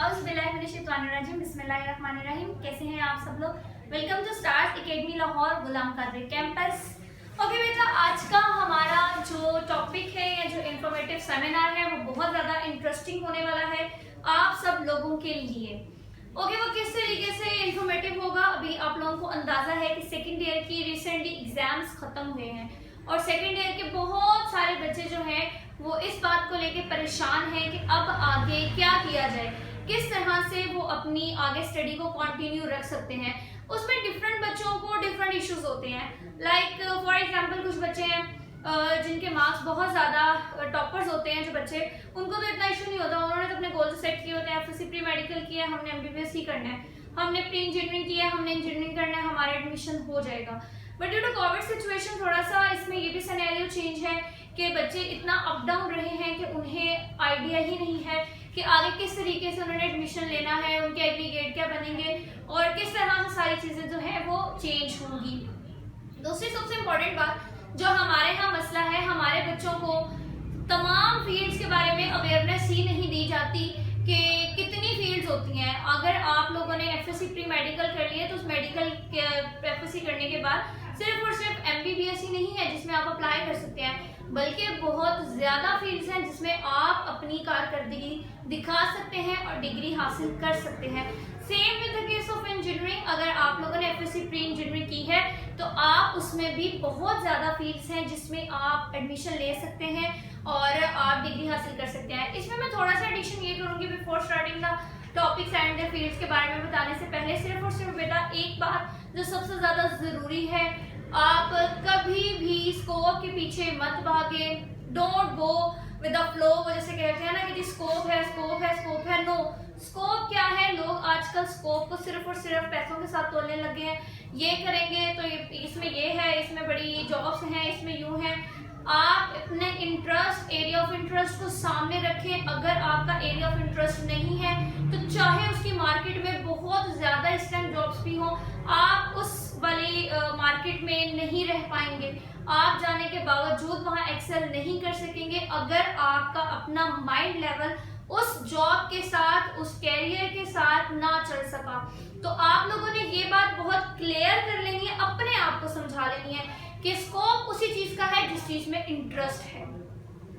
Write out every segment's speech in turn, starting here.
औज़ुबिल्लाहिमिनश्शैतानिर्रजीम बिस्मिल्लाहिर्रहमानिर्रहीम। कैसे हैं आप सब लोग? Welcome to stars academy Lahore Ghulam Qadri campus. Okay बेटा, आज का हमारा जो टॉपिक है या जो इंफॉर्मेटिव सेमिनार है वो बहुत ज़्यादा इंटरेस्टिंग होने वाला है आप सब लोगों के लिए। ओके, वो किस तरीके से इंफॉर्मेटिव होगा अभी आप लोगों को अंदाज़ा है कि सेकेंड ईयर की रिसेंटली एग्जाम्स ख़त्म हुए हैं और सेकेंड ईयर के बहुत सारे बच्चे जो हैं वो इस बात को लेके परेशान हैं कि अब आगे क्या किया जाए, किस तरह से वो अपनी आगे स्टडी को कंटिन्यू रख सकते हैं। उसमें डिफरेंट बच्चों को डिफरेंट इश्यूज होते हैं। लाइक फॉर एग्जांपल कुछ बच्चे हैं जिनके मार्क्स बहुत ज़्यादा टॉपर्स होते हैं, जो बच्चे उनको तो इतना इशू नहीं होता, उन्होंने तो अपने गोल सेट किए होते हैं। एफएससी प्री मेडिकल किया है, हमने एमबीबीएस ही करना है, हमने प्री इंजीनियरिंग किया है, हमने इंजीनियरिंग करना है, हमारा एडमिशन हो जाएगा। But due to COVID situation थोड़ा सा इसमें ये भी सिनेरियो चेंज है कि बच्चे इतना अप डाउन रहे हैं कि उन्हें आइडिया ही नहीं है कि आगे किस तरीके से उन्होंने एडमिशन लेना है, उनके एग्रीगेट क्या बनेंगे और किस तरह से सारी चीज़ें जो है वो चेंज होंगी। दूसरी सबसे इम्पोर्टेंट बात जो हमारे यहाँ मसला है, हमारे बच्चों को तमाम फील्ड्स के बारे में अवेयरनेस ही नहीं दी जाती कि कितनी फील्ड्स होती हैं। अगर आप लोगों ने एफएससी प्री मेडिकल कर लिया तो उस मेडिकल एफएससी करने के बाद सिर्फ और सिर्फ एमबीबीएस ही नहीं है जिसमें आप अप्लाई कर सकते हैं, बल्कि बहुत ज़्यादा फील्ड्स हैं जिसमें आप अपनी कारकर्दगी दिखा सकते हैं और डिग्री हासिल कर सकते हैं। Same with the case of engineering, अगर आप लोगों ने एफएससी प्री इंजीनियरिंग की है तो आप उसमें भी बहुत ज़्यादा फील्ड्स हैं जिसमें आप एडमिशन ले सकते हैं और आप डिग्री हासिल कर सकते हैं। इसमें मैं थोड़ा सा एडिशन ये करूँगी before starting the topics and the fields के बारे में बताने से पहले सिर्फ और सिर्फ बेटा एक बात जो सबसे ज़्यादा ज़रूरी है, आप कभी भी स्कोप के पीछे मत भागे। Don't go with the flow. वो जैसे कहते हैं ना कि जी स्कोप है, स्कोप है, स्कोप है। नो, स्कोप क्या है? लोग आजकल स्कोप को सिर्फ और सिर्फ पैसों के साथ तोलने लगे हैं। ये करेंगे तो इसमें ये है, इसमें बड़ी जॉब्स हैं, इसमें यूं है। आप अपने इंटरेस्ट, एरिया ऑफ इंटरेस्ट को सामने रखें। अगर आपका एरिया ऑफ इंटरेस्ट नहीं है तो चाहे उसकी मार्केट में बहुत ज़्यादा इस टाइम जॉब्स भी हों, आप उस वाली मार्केट में नहीं रह पाएंगे। आप जाने के बावजूद वहाँ एक्सेल नहीं कर सकेंगे अगर आपका अपना माइंड लेवल उस जॉब के साथ, उस कैरियर के साथ ना चल सका। तो आप लोगों ने ये बात बहुत क्लियर कर लेनी है, अपने आप को समझा लेनी है कि स्कोप उसी चीज का है जिस चीज में इंटरेस्ट है।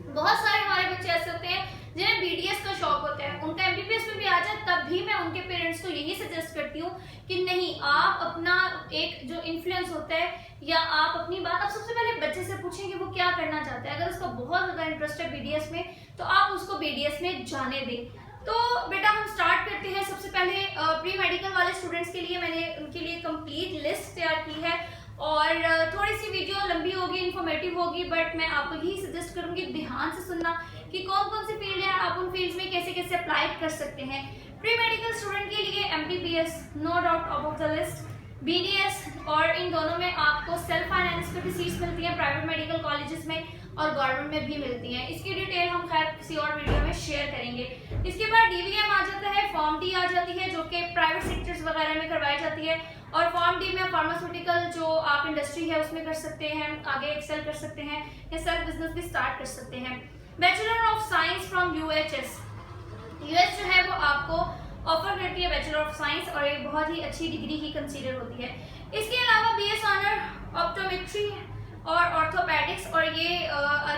बहुत सारे हमारे बच्चे ऐसे होते हैं जिन्हें बीडीएस का शौक होता है, उनका एमबीबीएस में भी आ जाए, तब भी मैं उनके पेरेंट्स को यही सजेस्ट करती हूँ कि नहीं, आप अपना एक जो इन्फ्लुएंस होता है या आप अपनी बात आप सबसे पहले बच्चे से पूछें कि वो क्या करना चाहता है। अगर उसका बहुत ज्यादा इंटरेस्ट है बीडीएस में तो आप उसको बीडीएस में जाने दें। तो बेटा हम स्टार्ट करते हैं। सबसे पहले प्री मेडिकल वाले स्टूडेंट्स के लिए मैंने उनके लिए कंप्लीट लिस्ट तैयार की है और थोड़ी सी वीडियो लंबी होगी, इंफॉर्मेटिव होगी, बट मैं आपको यही सजेस्ट करूंगी ध्यान से सुनना कि कौन कौन सी फील्ड है, आप उन फील्ड्स में कैसे कैसे अप्लाई कर सकते हैं। प्री मेडिकल स्टूडेंट के लिए MBBS no doubt top of the list, BDS, और इन दोनों में आपको सेल्फ फाइनेंस पे भी सीट्स मिलती हैं प्राइवेट मेडिकल कॉलेजेस में और गवर्नमेंट में भी मिलती हैं। इसकी डिटेल हम खैर किसी और वीडियो में शेयर करेंगे। इसके बाद डीवीएम आ जाता है, फॉर्म डी आ जाती है जो कि प्राइवेट सेक्टर्स वगैरह में करवाई जाती है और फॉर्म डी में फार्मास्यूटिकल जो आप इंडस्ट्री है उसमें कर सकते हैं, आगे एक्सेल कर सकते हैं या सेल्फ बिजनेस भी स्टार्ट कर सकते हैं। Bachelor of science from UHS, US जो है वो आपको ऑफर करती है बैचलर ऑफ साइंस और एक बहुत ही अच्छी डिग्री ही कंसीडर होती है। इसके अलावा बीएस ऑनर ऑप्टोमेट्री और ऑर्थोपेडिक्स और ये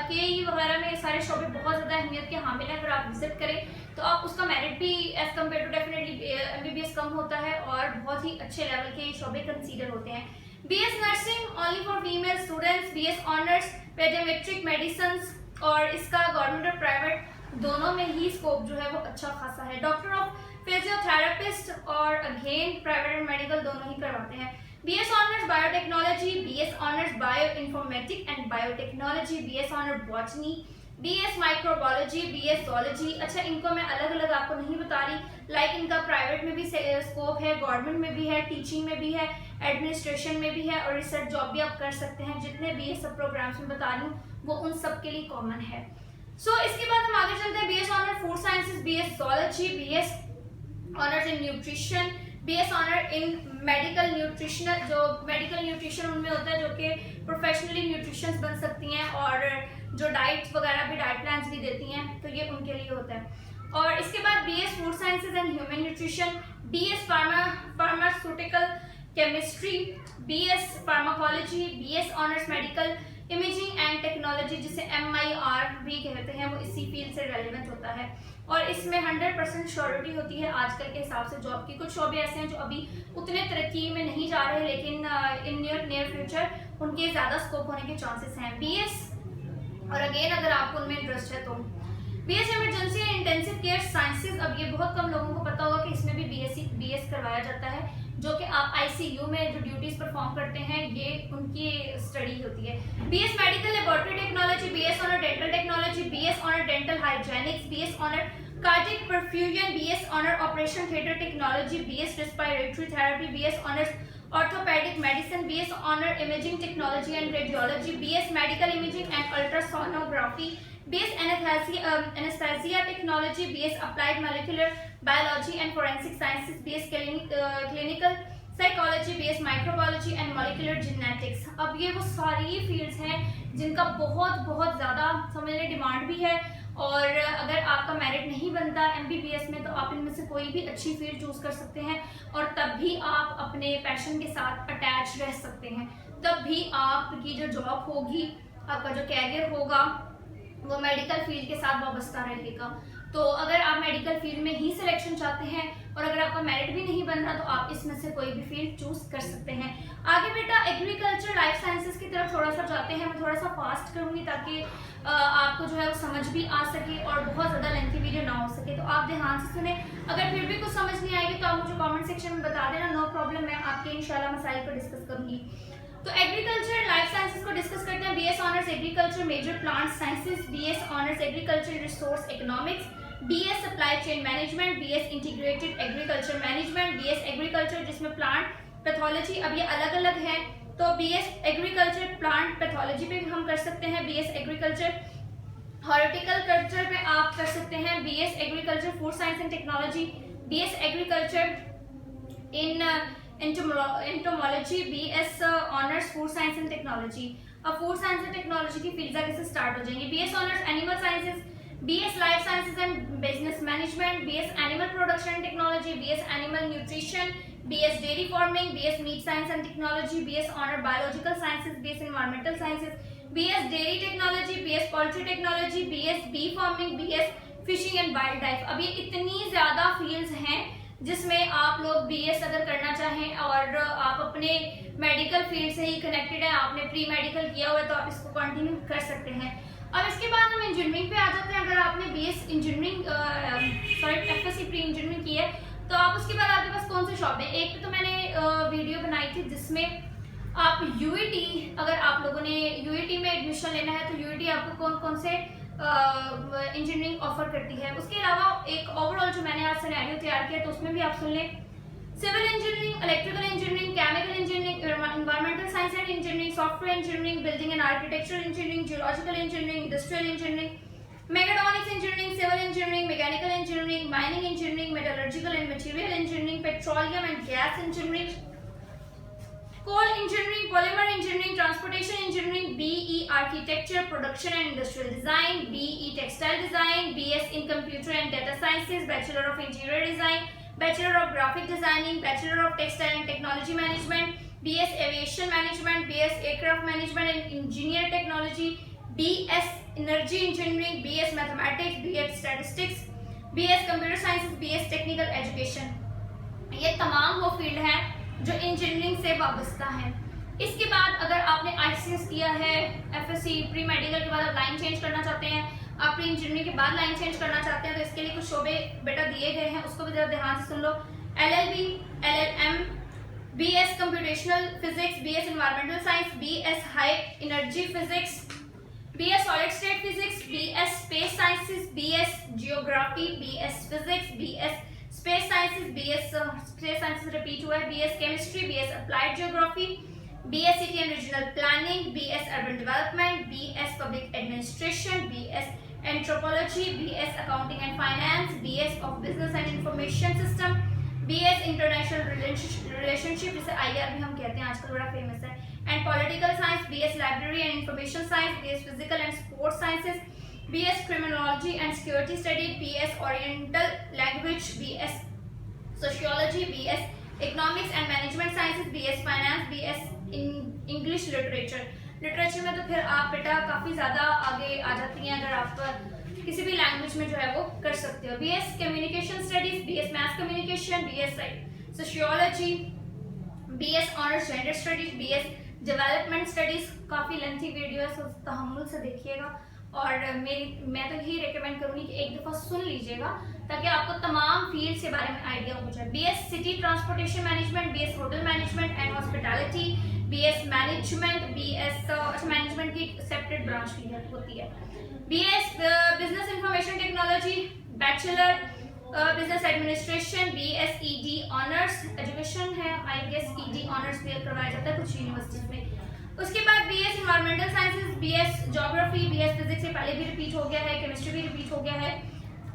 केई वगैरह में सारे शोबे बहुत ज़्यादा अहमियत के हामिल हैं। अगर आप विजिट करें तो आप उसका मेरिट भी as compare to definitely MBBS कम होता है और बहुत ही अच्छे लेवल के शोबे कंसीडर होते हैं। BS nursing only for female students, BS honours paediatric medicine और इसका गवर्नमेंट और प्राइवेट दोनों में ही स्कोप जो है वो अच्छा खासा है। डॉक्टर ऑफ फिजियोथेरेपिस्ट और अगेन प्राइवेट एंड मेडिकल दोनों ही करवाते हैं। BS honours biotechnology, BS honours bioinformatic and biotechnology, BS honour botany, BS microbiology, BS zoology. अच्छा, इनको मैं अलग अलग आपको नहीं बता रही, लाइक इनका प्राइवेट में भी स्कोप है, गवर्नमेंट में भी है, टीचिंग में भी है, एडमिनिस्ट्रेशन में भी है और रिसर्च जॉब भी आप कर सकते हैं। जितने बीएस सब प्रोग्राम्स में बता रही हूँ वो उन सब के लिए कॉमन है। इसके बाद हम आगे चलते हैं। BS honour food sciences, BS zoology, BS honours in nutrition, BS honour in medical nutrition, जो मेडिकल न्यूट्रिशन उनमें होता है जो कि प्रोफेशनली न्यूट्रिशंस बन सकती हैं और जो डाइट्स वगैरह भी डाइट प्लान्स भी देती हैं, तो ये उनके लिए होता है। और इसके बाद BS food sciences and human nutrition, BS pharmaceutical chemistry, BS pharmacology, BS honours medical imaging and technology जिसे MIR भी कहते हैं, वो इसी फील्ड से रेलिवेंट होता है और इसमें 100% श्योरिटी होती है आजकल के हिसाब से जॉब की। कुछ शोबे ऐसे हैं जो अभी उतने तरक्की में नहीं जा रहे, लेकिन इन नियर फ्यूचर उनके ज़्यादा स्कोप होने के चांसेस हैं। BS और अगेन अगर आपको उनमें इंटरेस्ट है तो BS emergency and intensive care sciences, अब ये बहुत कम लोगों को पता होगा कि इसमें भी BS करवाया जाता है, जो कि आप ICU में जो ड्यूटीज परफॉर्म करते हैं ये उनकी स्टडी होती है। BS medical laboratory technology, BS honour dental technology, BS honour dental hygienics, BS honour cardiac perfusion, BS honour operation theatre technology, BS respiratory therapy, BS honours orthopaedic medicine, BS honour imaging technology and radiology, BS medical imaging and ultrasonography, BS anesthesia technology, BS applied molecular biology and forensic sciences, BS clinical psychology, BS microbiology and molecular genetics। अब ये वो सारी fields हैं जिनका बहुत ज़्यादा समझने demand भी है और अगर आपका मेरिट नहीं बनता MBBS में तो आप इनमें से कोई भी अच्छी फील्ड चूज कर सकते हैं और तब भी आप अपने पैशन के साथ अटैच रह सकते हैं, तब भी आपकी जो जॉब होगी, आपका जो कैरियर होगा वो मेडिकल फील्ड के साथ वाबस्ता रहेगा। तो अगर आप मेडिकल फील्ड में ही सिलेक्शन चाहते हैं और अगर आपका मेरिट भी नहीं बन रहा तो आप इसमें से कोई भी फील्ड चूज कर सकते हैं। आगे बेटा एग्रीकल्चर लाइफ साइंसेज की तरफ थोड़ा सा जाते हैं, मैं थोड़ा सा फास्ट करूंगी ताकि आपको जो है वो समझ भी आ सके और बहुत ज़्यादा लेंथी वीडियो ना हो सके, तो आप ध्यान से सुने। अगर फिर भी कुछ समझ नहीं आएगी तो आप मुझे कॉमेंट सेक्शन में बता देना, नो प्रॉब्लम, मैं आपके इंशाल्लाह मसाइल को डिस्कस करूंगी। तो एग्रीकल्चर लाइफ साइंसेज को डिस्कस करते हैं। BS honours agriculture major plant sciences, BS honours agriculture resource economics, BS supply chain management, BS integrated agriculture management, BS agriculture जिसमें प्लांट पैथोलॉजी, अब ये अलग अलग है तो BS एग्रीकल्चर प्लांट पैथोलॉजी पे हम कर सकते हैं, BS एग्रीकल्चर हॉर्टिकल्चर पे आप कर सकते हैं, BS agriculture food science and technology, BS agriculture in entomology, BS honours food science and technology. अब फूड साइंस एंड टेक्नोलॉजी की फील्ड कैसे स्टार्ट हो जाएंगी। BS honours animal sciences, BS life sciences and business management, BS animal production and technology, BS animal nutrition, BS dairy farming, BS meat science and technology, BS honour biological sciences, BS environmental sciences, BS dairy technology, BS poultry technology, BS bee farming, BS fishing and wild life. अब ये इतनी ज्यादा fields हैं जिसमें आप लोग BS अगर करना चाहें और आप अपने मेडिकल फील्ड से ही कनेक्टेड है, आपने प्री मेडिकल किया हुआ है तो आप इसको कंटिन्यू कर सकते हैं। अब इसके बाद हम इंजीनियरिंग पे आ जाते हैं। अगर आपने BS engineering FSC pre engineering की है तो आप उसके बाद आपके पास कौन से शॉप है। एक तो मैंने वीडियो बनाई थी जिसमें आप UET, अगर आप लोगों ने UET में एडमिशन लेना है तो UET आपको कौन कौन से इंजीनियरिंग ऑफर करती है। उसके अलावा एक ओवरऑल जो मैंने आज सिनेरियो तैयार किया तो उसमें भी आप सुन लें। Civil engineering, electrical engineering, chemical engineering, environmental science and engineering, software engineering, building and architecture engineering, geological engineering, industrial engineering, mechatronics engineering, civil engineering, mechanical engineering, mining engineering, metallurgical and material engineering, petroleum and gas engineering, coal engineering, polymer engineering, transportation engineering, BE architecture, production and industrial design, BE textile design, BS in computer and data sciences, bachelor of interior design, bachelor of graphic designing, bachelor of textile and technology management, BS aviation management, BS aircraft management and engineer technology, BS energy engineering, BS mathematics, BS statistics, BS computer sciences, BS technical education. ये तमाम वो field हैं जो engineering से वाबस्ता है। इसके बाद अगर आपने ICS किया है, FSC प्री मेडिकल के बाद आप लाइन चेंज करना चाहते हैं, आप प्री इंजीनियरिंग के बाद लाइन चेंज करना चाहते हैं तो इसके लिए कुछ शोबे बेटा दिए गए हैं, उसको भी जरा ध्यान से सुन लो। LLB, LLM, BS computational physics, BS environmental science, BS high energy physics, BS solid state physics, BS space sciences, BS geography, BS physics, BS space sciences, BS space sciences repeat हुआ है, BS chemistry, BS applied geography, BS city and regional planning, BS urban development, BS public administration, BS anthropology, BS accounting and finance, BS of business and information system, BS international relationship जिसे IR भी हम कहते हैं, आजकल बड़ा famous है, and political science, BS library and information science, BS physical and sports sciences, BS criminology and security study, BS oriental language, BS sociology, BS economics and management sciences, BS finance, BS English literature में तो फिर आप बेटा काफ़ी ज़्यादा आगे आ जाती हैं अगर आप किसी भी लैंग्वेज में जो है वो कर सकते हो। BS communication studies, BS math communication, BS sociology, BS honours gender studies, BS development studies. काफ़ी लेंथी वीडियो है, तो तहम्मुल से देखिएगा और मैं तो यही रिकमेंड करूँगी कि एक दफ़ा सुन लीजिएगा ताकि आपको तमाम फील्ड्स के बारे में आइडिया हो जाए। BS city transportation management, BS hotel management and hospitality, BS management, BS management की सेपरेट ब्रांच भी होती है। BS business information technology, bachelor business administration, BS ED honours education है, आई गेस ED ऑनर्स भी करवाया जाता है कुछ यूनिवर्सिटीज में। उसके बाद BS environmental sciences, BS geography, BS physics से पहले भी रिपीट हो गया है, केमिस्ट्री भी रिपीट हो गया है,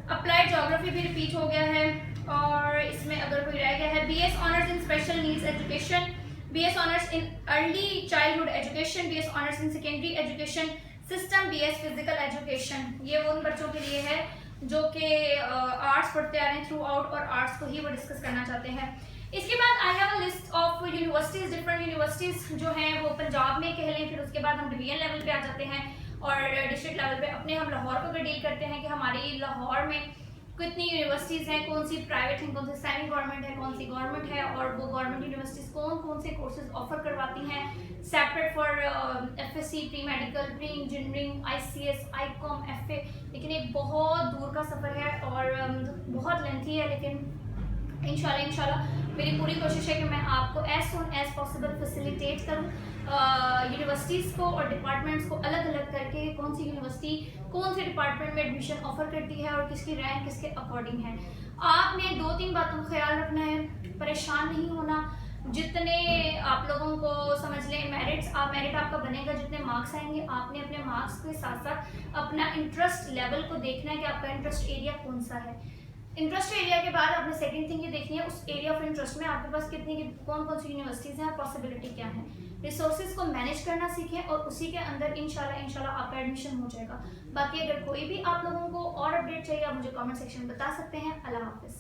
अप्लाइड ज्योग्राफी भी रिपीट हो गया है और इसमें अगर कोई रह गया है BS honours in special needs education, BS honours in early childhood education, BS honours in secondary education system, BS physical education. ये उन बच्चों के लिए है जो कि आर्ट्स पढ़ते आ रहे हैं थ्रू आउट और आर्ट्स को ही वो डिस्कस करना चाहते हैं। इसके बाद I have a list of universities, different universities जो हैं वो पंजाब में कह लें, फिर उसके बाद हम डिवीजन लेवल पे आ जाते हैं और डिस्ट्रिक्ट लेवल पे अपने हम लाहौर को अगर डील करते हैं कि हमारी लाहौर में कितनी यूनिवर्सिटीज़ हैं, कौन सी प्राइवेट हैं, कौन सी सेमी गवर्नमेंट है, कौन सी गवर्नमेंट है और वो गवर्नमेंट यूनिवर्सिटीज़ कौन से कोर्सेज ऑफर करवाती हैं separate for FSC, pre medical, pre engineering, ICS, ICOM, FA। लेकिन एक बहुत दूर का सफ़र है और बहुत लेंथी है, लेकिन इंशाल्लाह मेरी पूरी कोशिश है कि मैं आपको as soon as possible facilitate करूँ यूनिवर्सिटीज़ को और डिपार्टमेंट्स को अलग अलग करके कौन सी यूनिवर्सिटी कौन से डिपार्टमेंट में एडमिशन ऑफर करती है और किसकी रैंक किसके अकॉर्डिंग है। आपने 2-3 बातों का ख्याल रखना है, परेशान नहीं होना। जितने आप लोगों को समझ लें मेरिट आपका बनेगा, जितने मार्क्स आएंगे आपने अपने मार्क्स के साथ साथ अपना इंटरेस्ट लेवल को देखना है कि आपका इंटरेस्ट एरिया कौन सा है। इंटरेस्ट एरिया के बाद आपने सेकंड थिंग ये देखनी है उस एरिया ऑफ इंटरेस्ट में आपके पास कौन कौन सी यूनिवर्सिटीज़ हैं और पॉसिबिलिटी क्या है। रिसोर्सेज को मैनेज करना सीखें और उसी के अंदर इंशाल्लाह आपका एडमिशन हो जाएगा। बाकी अगर कोई भी आप लोगों को और अपडेट चाहिए आप मुझे कमेंट सेक्शन में बता सकते हैं। अल्लाह हाफिज़।